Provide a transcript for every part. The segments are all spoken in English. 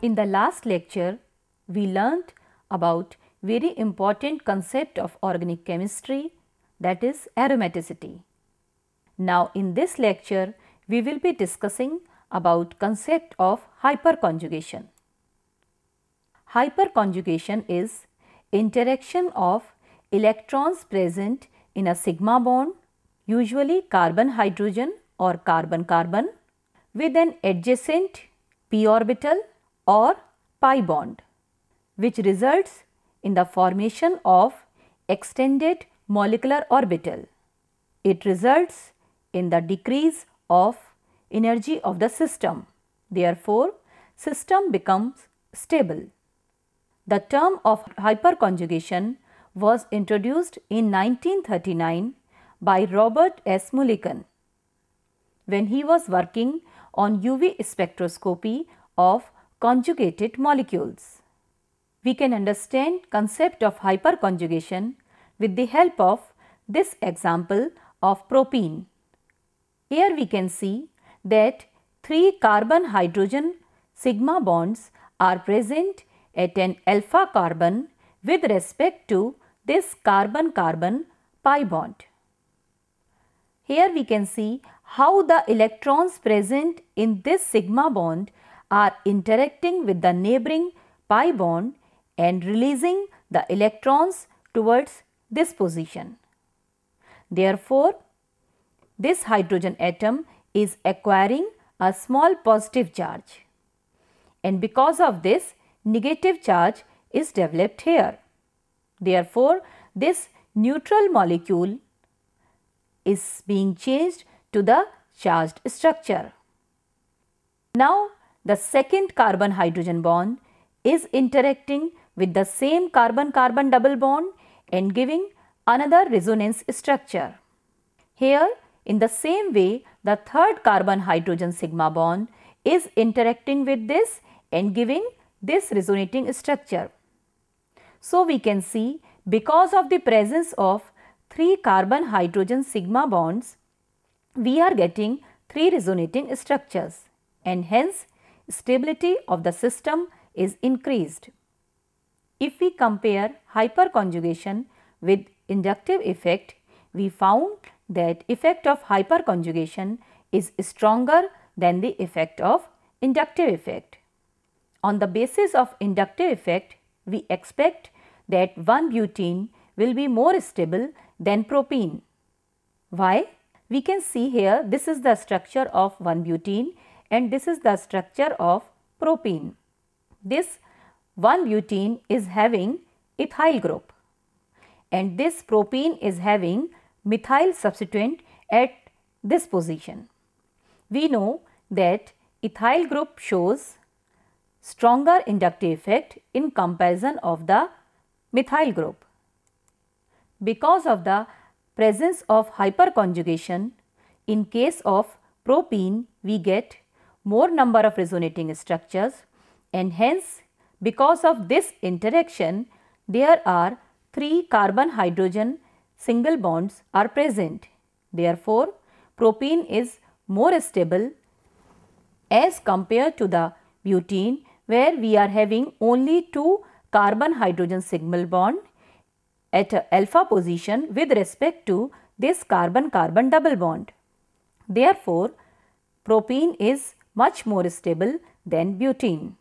In the last lecture, we learnt about very important concept of organic chemistry, that is aromaticity. Now in this lecture, we will be discussing about concept of hyperconjugation. Hyperconjugation is interaction of electrons present in a sigma bond, usually carbon-hydrogen or carbon-carbon, with an adjacent p orbital or pi bond, which results in the formation of extended molecular orbital. It results in the decrease of energy of the system. Therefore, system becomes stable. The term of hyperconjugation was introduced in 1939 by Robert S. Mulliken when he was working on UV spectroscopy of conjugated molecules. We can understand concept of hyperconjugation with the help of this example of propene. Here we can see that 3 carbon-hydrogen sigma bonds are present at an alpha carbon with respect to this carbon-carbon pi bond. Here we can see how the electrons present in this sigma bond are interacting with the neighboring pi bond and releasing the electrons towards this position. Therefore, this hydrogen atom is acquiring a small positive charge, and because of this, negative charge is developed here. Therefore, this neutral molecule is being changed to the charged structure. Now, the second carbon-hydrogen bond is interacting with the same carbon-carbon double bond and giving another resonance structure. Here, in the same way, the third carbon-hydrogen sigma bond is interacting with this and giving this resonating structure. So, we can see because of the presence of 3 carbon-hydrogen sigma bonds, we are getting 3 resonating structures, and hence stability of the system is increased. If we compare hyperconjugation with inductive effect, we found that effect of hyperconjugation is stronger than the effect of inductive effect. On the basis of inductive effect, we expect that 1-butene will be more stable than propene. Why? We can see here this is the structure of 1-butene and this is the structure of propene. This 1-butene is having ethyl group and this propene is having methyl substituent at this position. We know that ethyl group shows stronger inductive effect in comparison of the methyl group. Because of the presence of hyperconjugation, in case of propene we get more number of resonating structures, and hence because of this interaction there are 3 carbon-hydrogen single bonds are present. Therefore, propene is more stable as compared to the butene, where we are having only 2 carbon-hydrogen single bond at a alpha position with respect to this carbon-carbon double bond. Therefore, propene is much more stable than butene.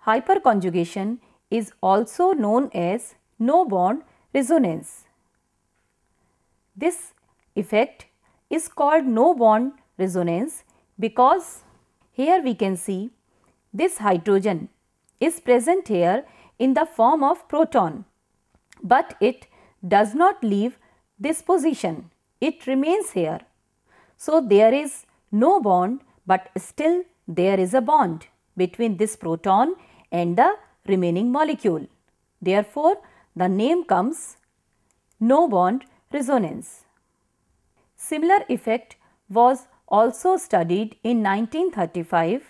Hyperconjugation is also known as no bond resonance. This effect is called no bond resonance because here we can see this hydrogen is present here in the form of proton, but it does not leave this position, it remains here. So, there is no bond, but still there is a bond between this proton and the remaining molecule. Therefore, the name comes no bond resonance. Similar effect was also studied in 1935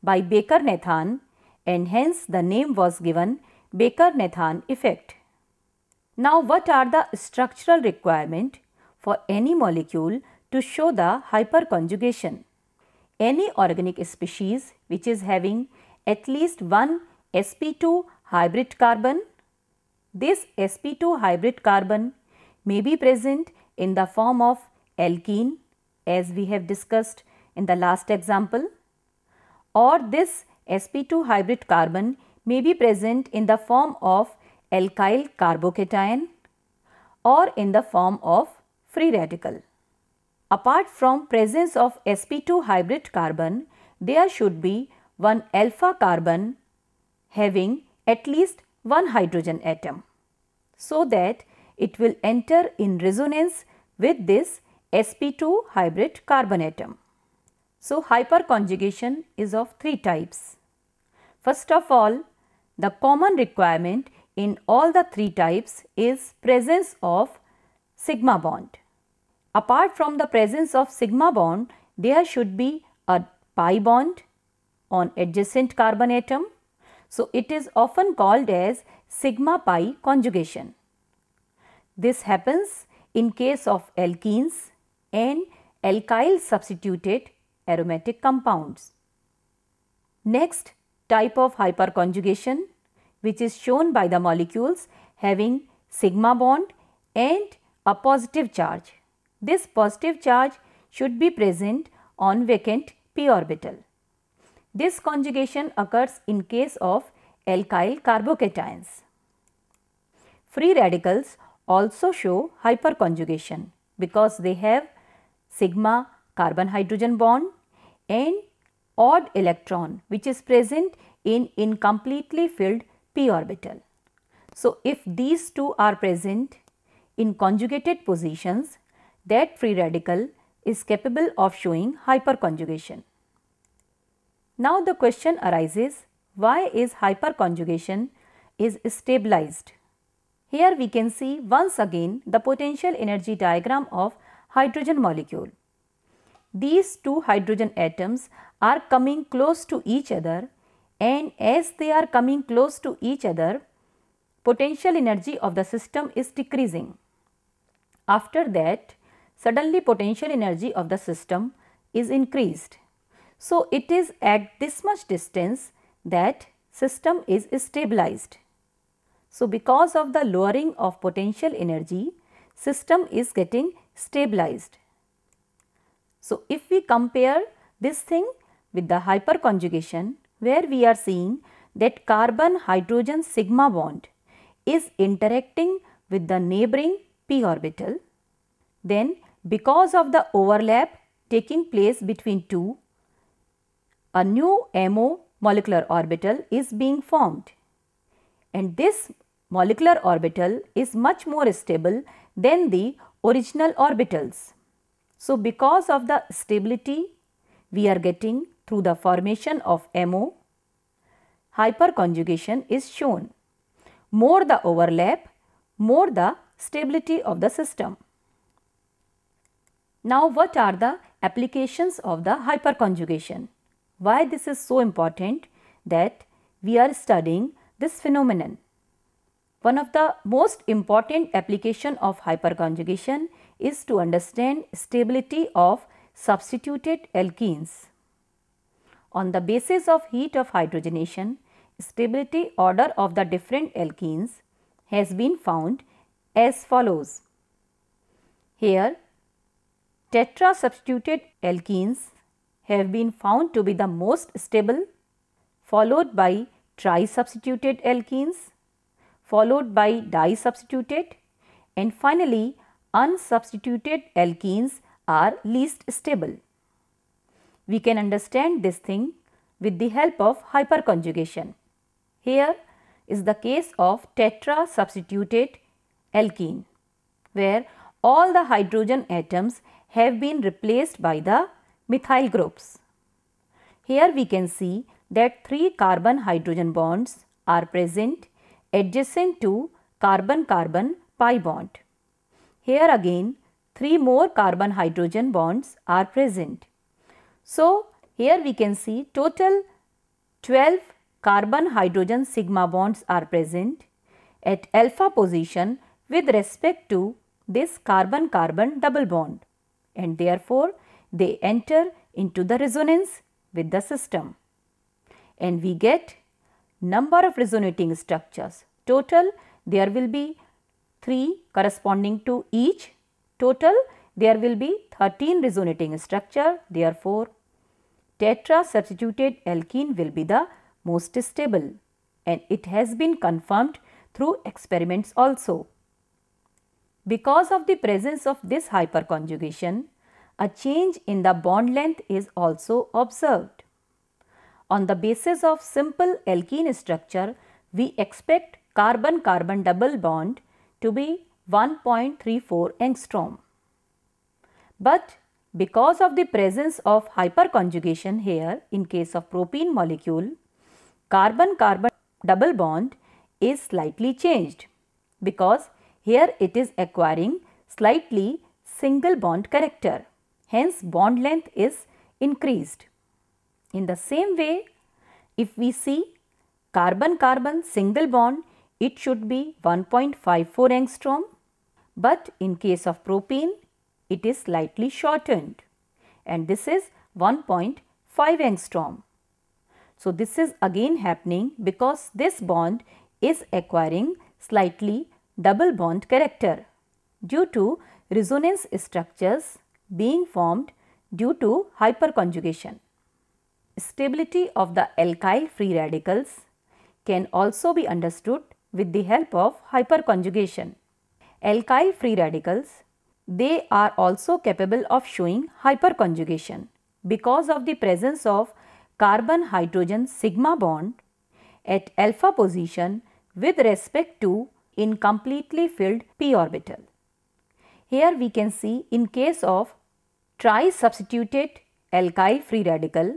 by Baker-Nathan, and hence the name was given Baker-Nathan effect. Now, what are the structural requirement for any molecule to show the hyperconjugation? Any organic species which is having at least one sp2 hybrid carbon. This sp2 hybrid carbon may be present in the form of alkene, as we have discussed in the last example, or this sp2 hybrid carbon may be present in the form of alkyl carbocation or in the form of free radical. Apart from presence of sp2 hybrid carbon, there should be one alpha carbon having at least one hydrogen atom, so that it will enter in resonance with this sp2 hybrid carbon atom. So, hyperconjugation is of three types. First of all, the common requirement in all the three types is presence of sigma bond. Apart from the presence of sigma bond, there should be a pi bond on adjacent carbon atom. So, it is often called as sigma pi conjugation. This happens in case of alkenes and alkyl substituted aromatic compounds. Next type of hyperconjugation, which is shown by the molecules having sigma bond and a positive charge. This positive charge should be present on vacant p orbital. This conjugation occurs in case of alkyl carbocations. Free radicals also show hyperconjugation because they have sigma carbon hydrogen bond and odd electron which is present in incompletely filled p orbital. So, if these two are present in conjugated positions, that free radical is capable of showing hyperconjugation. Now, the question arises, why is hyperconjugation is stabilized? Here we can see once again the potential energy diagram of hydrogen molecule. These two hydrogen atoms are coming close to each other, and as they are coming close to each other, potential energy of the system is decreasing. After that, suddenly potential energy of the system is increased. So, it is at this much distance that system is stabilized. So, because of the lowering of potential energy, system is getting stabilized. So, if we compare this thing with the hyperconjugation, where we are seeing that carbon hydrogen sigma bond is interacting with the neighboring p orbital, then because of the overlap taking place between two, a new MO molecular orbital is being formed, and this molecular orbital is much more stable than the original orbitals. So, because of the stability we are getting through the formation of MO, hyperconjugation is shown. More the overlap, more the stability of the system. Now, what are the applications of the hyperconjugation? Why this is so important that we are studying this phenomenon? One of the most important application of hyperconjugation is to understand stability of substituted alkenes. On the basis of heat of hydrogenation, stability order of the different alkenes has been found as follows. Here, tetra substituted alkenes have been found to be the most stable, followed by tri-substituted alkenes, followed by di-substituted, and finally unsubstituted alkenes are least stable. We can understand this thing with the help of hyperconjugation. Here is the case of tetra substituted alkene, where all the hydrogen atoms have been replaced by the methyl groups. Here we can see that 3 carbon hydrogen bonds are present adjacent to carbon-carbon pi bond. Here again 3 more carbon hydrogen bonds are present. So, here we can see total 12 carbon hydrogen sigma bonds are present at alpha position with respect to this carbon-carbon double bond, and therefore they enter into the resonance with the system. and we get number of resonating structures. Total there will be 3 corresponding to each. Total there will be 13 resonating structure. Therefore, tetra substituted alkene will be the most stable, and it has been confirmed through experiments also. Because of the presence of this hyperconjugation, a change in the bond length is also observed. On the basis of simple alkene structure, we expect carbon-carbon double bond to be 1.34 angstrom. But because of the presence of hyperconjugation here in case of propene molecule, carbon-carbon double bond is slightly changed because here it is acquiring slightly single bond character. Hence, bond length is increased. In the same way, if we see carbon-carbon single bond, it should be 1.54 angstrom, but in case of propene, it is slightly shortened, and this is 1.5 angstrom. So, this is again happening because this bond is acquiring slightly double bond character due to resonance structures being formed due to hyperconjugation. Stability of the alkyl free radicals can also be understood with the help of hyperconjugation. Alkyl free radicals, they are also capable of showing hyperconjugation because of the presence of carbon-hydrogen sigma bond at alpha position with respect to incompletely filled p orbital. Here we can see in case of tri-substituted alkyl free radical,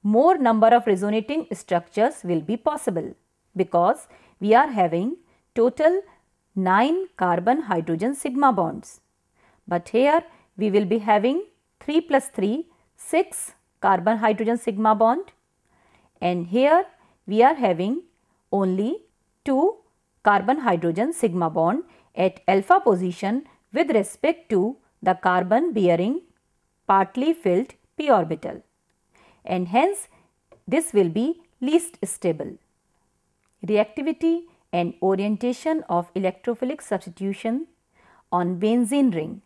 more number of resonating structures will be possible because we are having total 9 carbon-hydrogen sigma bonds. But here we will be having 3 plus 3, 6 carbon-hydrogen sigma bond, and here we are having only 2 carbon-hydrogen sigma bond at alpha position with respect to the carbon bearing partly filled p orbital, and hence this will be least stable. Reactivity and orientation of electrophilic substitution on benzene ring.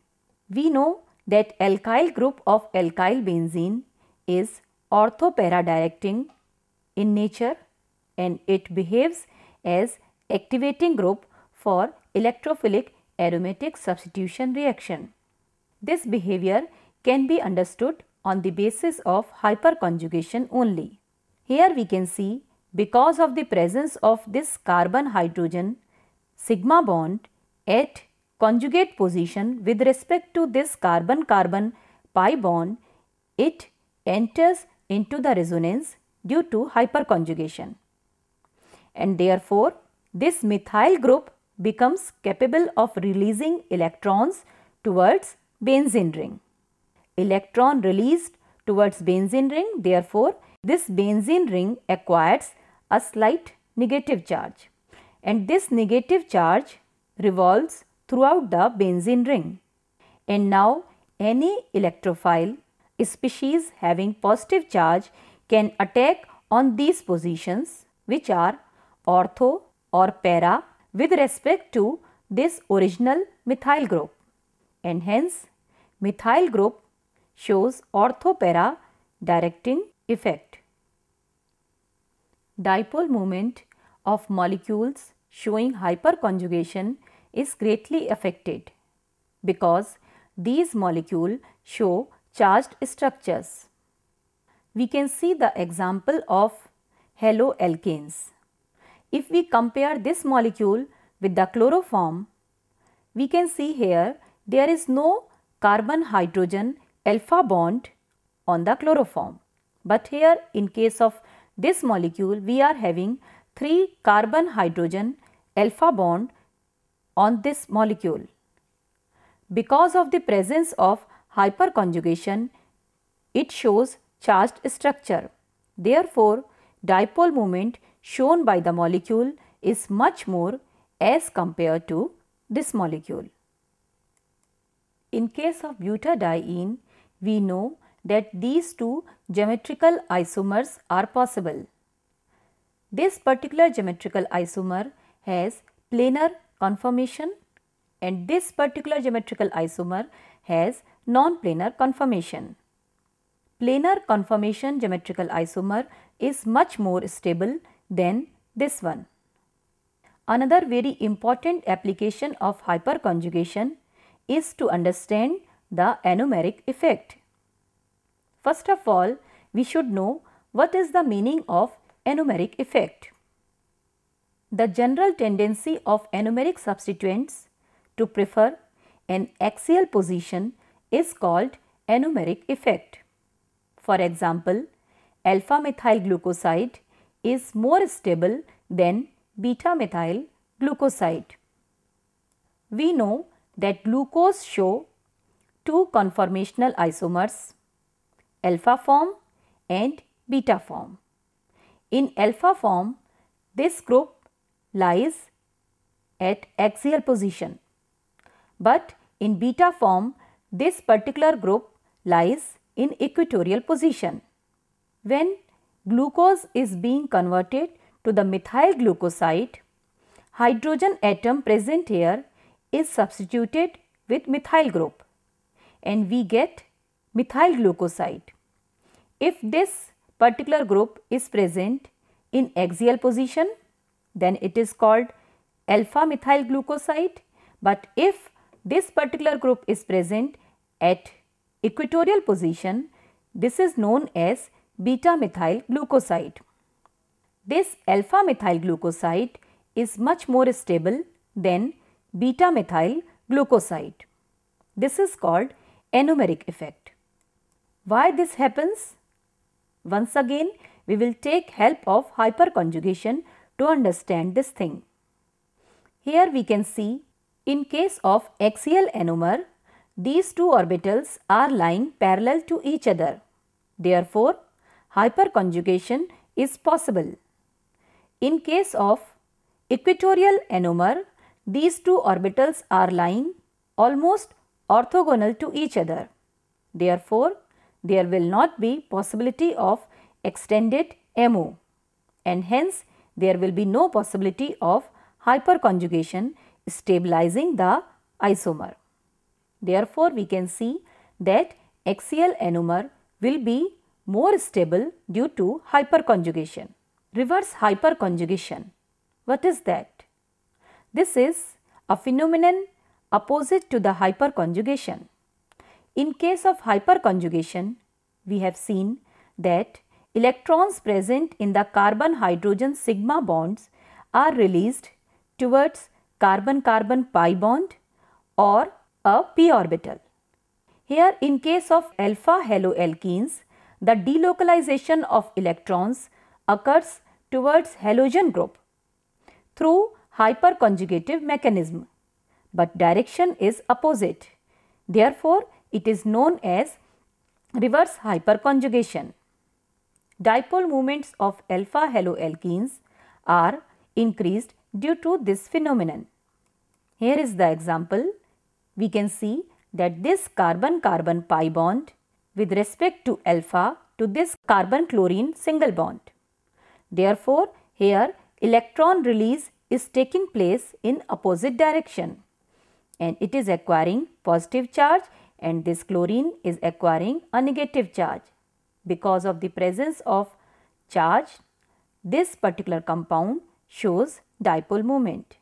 We know that alkyl group of alkyl benzene is ortho-para-directing in nature, and it behaves as activating group for electrophilic aromatic substitution reaction. This behavior can be understood on the basis of hyperconjugation only. Here we can see because of the presence of this carbon-hydrogen sigma bond at conjugate position with respect to this carbon-carbon pi bond, it enters into the resonance due to hyperconjugation, and therefore this methyl group becomes capable of releasing electrons towards benzene ring. Electron released towards benzene ring, therefore this benzene ring acquires a slight negative charge, and this negative charge revolves throughout the benzene ring, and now any electrophile species having positive charge can attack on these positions which are ortho or para with respect to this original methyl group, and hence methyl group shows ortho-para directing effect. Dipole moment of molecules showing hyperconjugation is greatly affected because these molecules show charged structures. We can see the example of haloalkanes. If we compare this molecule with the chloroform, we can see here there is no carbon-hydrogen alpha bond on the chloroform. But here in case of this molecule, we are having 3 carbon-hydrogen alpha bond on this molecule. Because of the presence of hyperconjugation, it shows charged structure. Therefore, dipole moment shown by the molecule is much more as compared to this molecule. In case of butadiene, we know that these two geometrical isomers are possible. This particular geometrical isomer has planar conformation and this particular geometrical isomer has non-planar conformation. Planar conformation geometrical isomer is much more stable than this one. Another very important application of hyperconjugation is to understand the anomeric effect. First of all, we should know what is the meaning of anomeric effect. The general tendency of anomeric substituents to prefer an axial position is called anomeric effect. For example, alpha methyl glucoside is more stable than beta methyl glucoside. We know that glucose show two conformational isomers, alpha form and beta form. In alpha form, this group lies at axial position, but in beta form, this particular group lies in equatorial position. When glucose is being converted to the methyl glucoside, hydrogen atom present here is substituted with methyl group and we get methyl glucoside. If this particular group is present in axial position, then it is called alpha methyl glucoside, but if this particular group is present at equatorial position, this is known as beta methyl glucoside. This alpha methyl glucoside is much more stable than beta methyl glucoside. This is called anomeric effect. Why this happens? Once again, we will take help of hyperconjugation to understand this thing. Here we can see, in case of axial anomer, these two orbitals are lying parallel to each other. Therefore, hyperconjugation is possible. In case of equatorial anomer, these two orbitals are lying almost orthogonal to each other. Therefore, there will not be possibility of extended MO and hence there will be no possibility of hyperconjugation stabilizing the isomer. Therefore, we can see that axial anomer will be more stable due to hyperconjugation. Reverse hyperconjugation. What is that? This is a phenomenon opposite to the hyperconjugation. In case of hyperconjugation, we have seen that electrons present in the carbon-hydrogen sigma bonds are released towards carbon-carbon pi bond or a p orbital. Here, in case of alpha haloalkenes, the delocalization of electrons occurs towards halogen group through hyperconjugative mechanism, but direction is opposite. Therefore, it is known as reverse hyperconjugation. Dipole moments of alpha haloalkenes are increased due to this phenomenon. Here is the example. We can see that this carbon-carbon pi bond with respect to alpha to this carbon-chlorine single bond. Therefore, here electron release is taking place in opposite direction and it is acquiring positive charge and this chlorine is acquiring a negative charge. Because of the presence of charge, this particular compound shows dipole moment.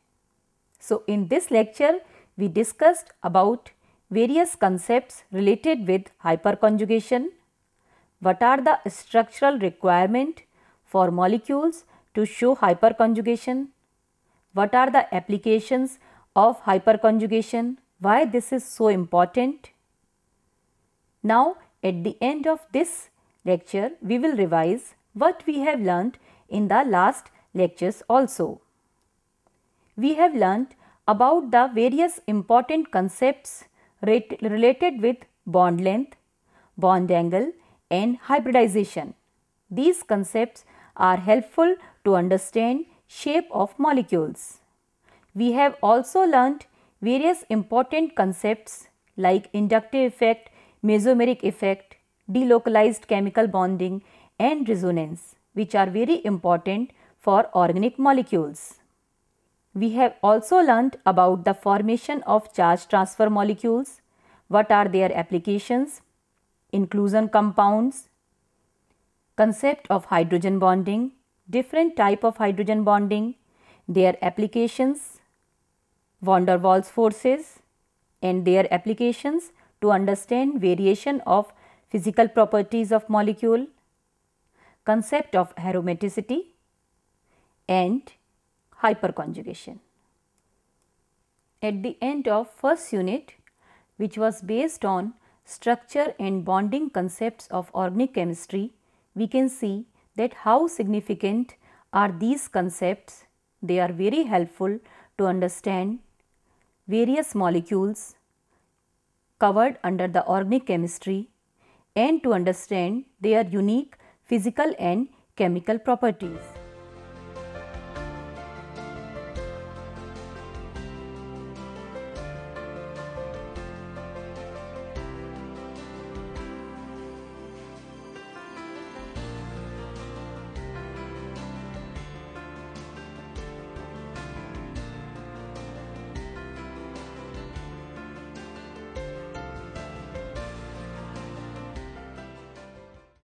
So, in this lecture, we discussed about various concepts related with hyperconjugation. What are the structural requirements for molecules to show hyperconjugation? What are the applications of hyperconjugation? Why this is so important? Now, at the end of this lecture, we will revise what we have learnt in the last lectures also. We have learnt about the various important concepts related with bond length, bond angle and hybridization. These concepts are helpful to understand shape of molecules. We have also learnt various important concepts like inductive effect, mesomeric effect, delocalized chemical bonding and resonance, which are very important for organic molecules. We have also learnt about the formation of charge transfer molecules, what are their applications, inclusion compounds, concept of hydrogen bonding, different type of hydrogen bonding, their applications, van der Waals forces and their applications to understand variation of physical properties of molecule, concept of aromaticity and hyperconjugation. At the end of first unit, which was based on structure and bonding concepts of organic chemistry, we can see that how significant are these concepts. They are very helpful to understand various molecules covered under the organic chemistry and to understand their unique physical and chemical properties.